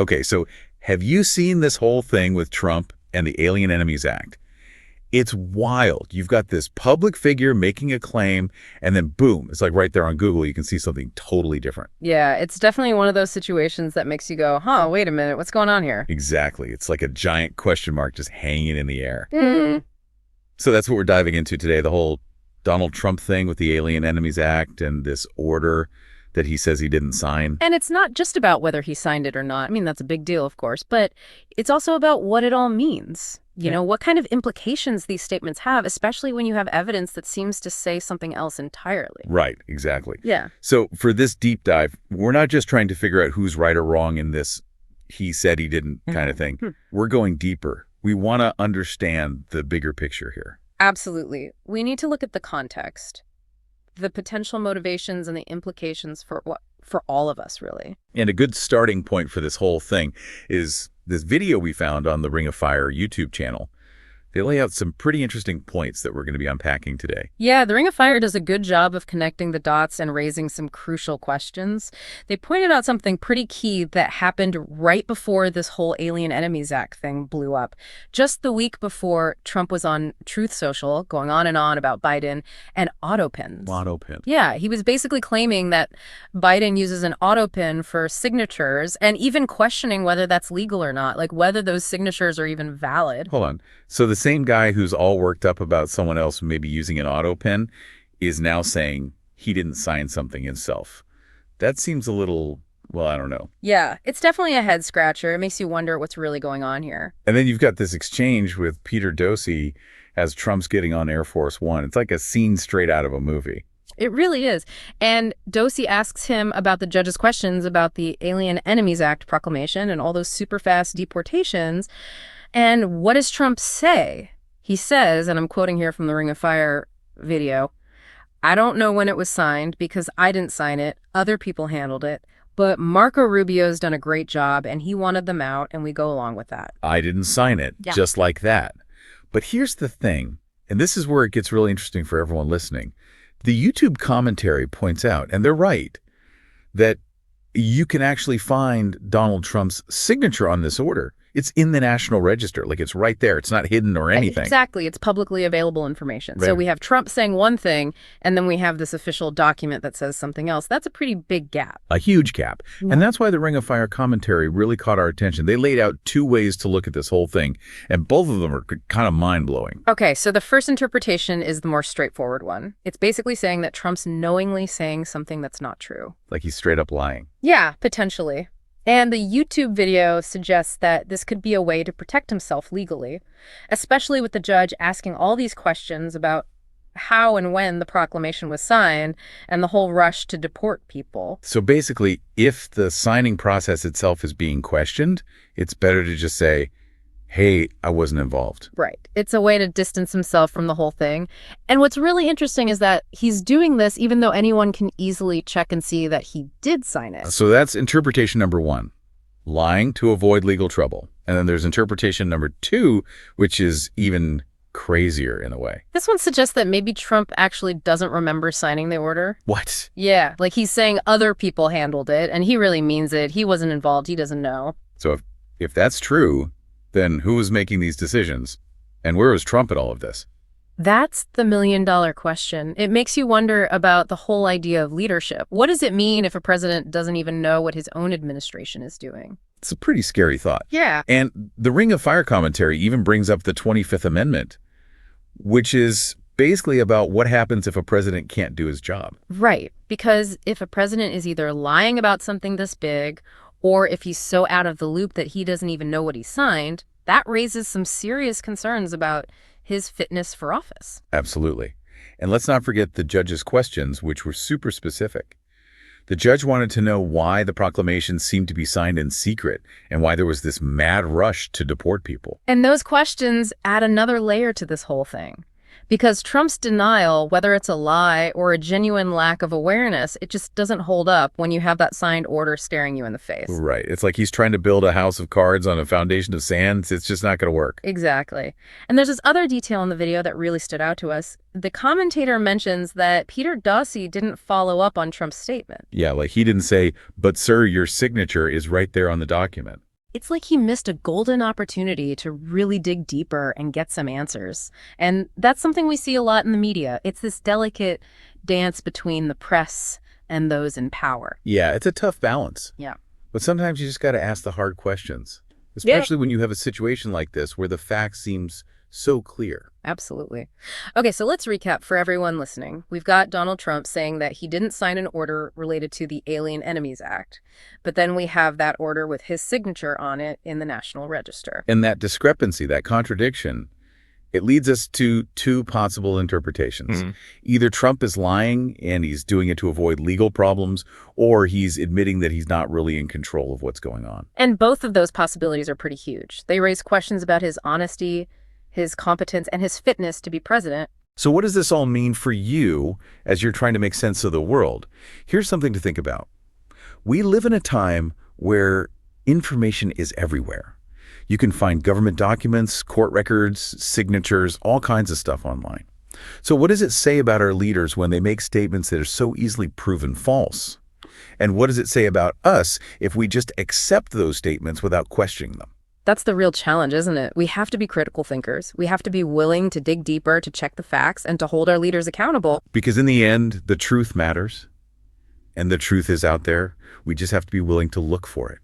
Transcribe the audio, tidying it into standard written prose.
Okay, so have you seen this whole thing with Trump and the Alien Enemies Act? It's wild. You've got this public figure making a claim, and then boom, it's like right there on Google, you can see something totally different. Yeah, it's definitely one of those situations that makes you go, huh, wait a minute, what's going on here? Exactly. It's like a giant question mark just hanging in the air. Mm. So that's what we're diving into today, the whole Donald Trump thing with the Alien Enemies Act and this order that he says he didn't sign. And it's not just about whether he signed it or not. I mean, that's a big deal, of course, but it's also about what it all means. You know, what kind of implications these statements have, especially when you have evidence that seems to say something else entirely. Right, exactly. Yeah. So for this deep dive, we're not just trying to figure out who's right or wrong in this he said he didn't kind of thing. We're going deeper. We want to understand the bigger picture here. Absolutely. We need to look at the context, the potential motivations and the implications for all of us, really. And a good starting point for this whole thing is this video we found on the Ring of Fire YouTube channel. They lay out some pretty interesting points that we're going to be unpacking today. Yeah, the Ring of Fire does a good job of connecting the dots and raising some crucial questions. They pointed out something pretty key that happened right before this whole Alien Enemies Act thing blew up. Just the week before, Trump was on Truth Social, going on and on about Biden and autopins. Autopin. Yeah, he was basically claiming that Biden uses an autopin for signatures and even questioning whether that's legal or not, like whether those signatures are even valid. Hold on. So the same guy who's all worked up about someone else maybe using an auto pen is now saying he didn't sign something himself. That seems a little, well, I don't know. Yeah, it's definitely a head scratcher. It makes you wonder what's really going on here. And then you've got this exchange with Peter Dosey as Trump's getting on Air Force One. It's like a scene straight out of a movie. It really is. And Dosey asks him about the judge's questions about the Alien Enemies Act proclamation and all those super fast deportations. And what does Trump say? He says, and I'm quoting here from the Ring of Fire video, "I don't know when it was signed because I didn't sign it. Other people handled it. But Marco Rubio's done a great job and he wanted them out and we go along with that." I didn't sign it, Yeah. just like that. But here's the thing, and this is where it gets really interesting for everyone listening. The YouTube commentary points out, and they're right, that you can actually find Donald Trump's signature on this order. It's in the National Register. Like, it's right there. It's not hidden or anything. Exactly. It's publicly available information. Right. So we have Trump saying one thing, and then we have this official document that says something else. That's a pretty big gap. A huge gap. And that's why the Ring of Fire commentary really caught our attention. They laid out two ways to look at this whole thing, and both of them are kind of mind-blowing. Okay, so the first interpretation is the more straightforward one. It's basically saying that Trump's knowingly saying something that's not true. Like he's straight up lying. Yeah, potentially. And the YouTube video suggests that this could be a way to protect himself legally, especially with the judge asking all these questions about how and when the proclamation was signed and the whole rush to deport people. So basically, if the signing process itself is being questioned, it's better to just say, hey, I wasn't involved. Right. It's a way to distance himself from the whole thing. And what's really interesting is that he's doing this even though anyone can easily check and see that he did sign it. So that's interpretation number one, lying to avoid legal trouble. And then there's interpretation number two, which is even crazier in a way. This one suggests that maybe Trump actually doesn't remember signing the order. What? Yeah, like he's saying other people handled it, and he really means it. He wasn't involved. He doesn't know. So if that's true, then who was making these decisions? And where was Trump in all of this? That's the million-dollar question. It makes you wonder about the whole idea of leadership. What does it mean if a president doesn't even know what his own administration is doing? It's a pretty scary thought. Yeah. And the Ring of Fire commentary even brings up the 25th Amendment, which is basically about what happens if a president can't do his job. Right. Because if a president is either lying about something this big, or if he's so out of the loop that he doesn't even know what he signed, that raises some serious concerns about his fitness for office. Absolutely. And let's not forget the judge's questions, which were super specific. The judge wanted to know why the proclamation seemed to be signed in secret and why there was this mad rush to deport people. And those questions add another layer to this whole thing. Because Trump's denial, whether it's a lie or a genuine lack of awareness, it just doesn't hold up when you have that signed order staring you in the face. Right. It's like he's trying to build a house of cards on a foundation of sand. It's just not going to work. Exactly. And there's this other detail in the video that really stood out to us. The commentator mentions that Peter Dosey didn't follow up on Trump's statement. Yeah, like he didn't say, but sir, your signature is right there on the document. It's like he missed a golden opportunity to really dig deeper and get some answers. And that's something we see a lot in the media. It's this delicate dance between the press and those in power. Yeah, it's a tough balance. Yeah. But sometimes you just got to ask the hard questions, Yeah. especially when you have a situation like this where the fact seems so clear. Absolutely. Okay, so let's recap for everyone listening. We've got Donald Trump saying that he didn't sign an order related to the Alien Enemies Act, but then we have that order with his signature on it in the National Register. And that discrepancy, that contradiction, it leads us to two possible interpretations. Either Trump is lying and he's doing it to avoid legal problems, or he's admitting that he's not really in control of what's going on. And both of those possibilities are pretty huge. They raise questions about his honesty, his competence, and his fitness to be president. So what does this all mean for you as you're trying to make sense of the world? Here's something to think about. We live in a time where information is everywhere. You can find government documents, court records, signatures, all kinds of stuff online. So what does it say about our leaders when they make statements that are so easily proven false? And what does it say about us if we just accept those statements without questioning them? That's the real challenge, isn't it? We have to be critical thinkers. We have to be willing to dig deeper, to check the facts, and to hold our leaders accountable. Because in the end, the truth matters, and the truth is out there. We just have to be willing to look for it.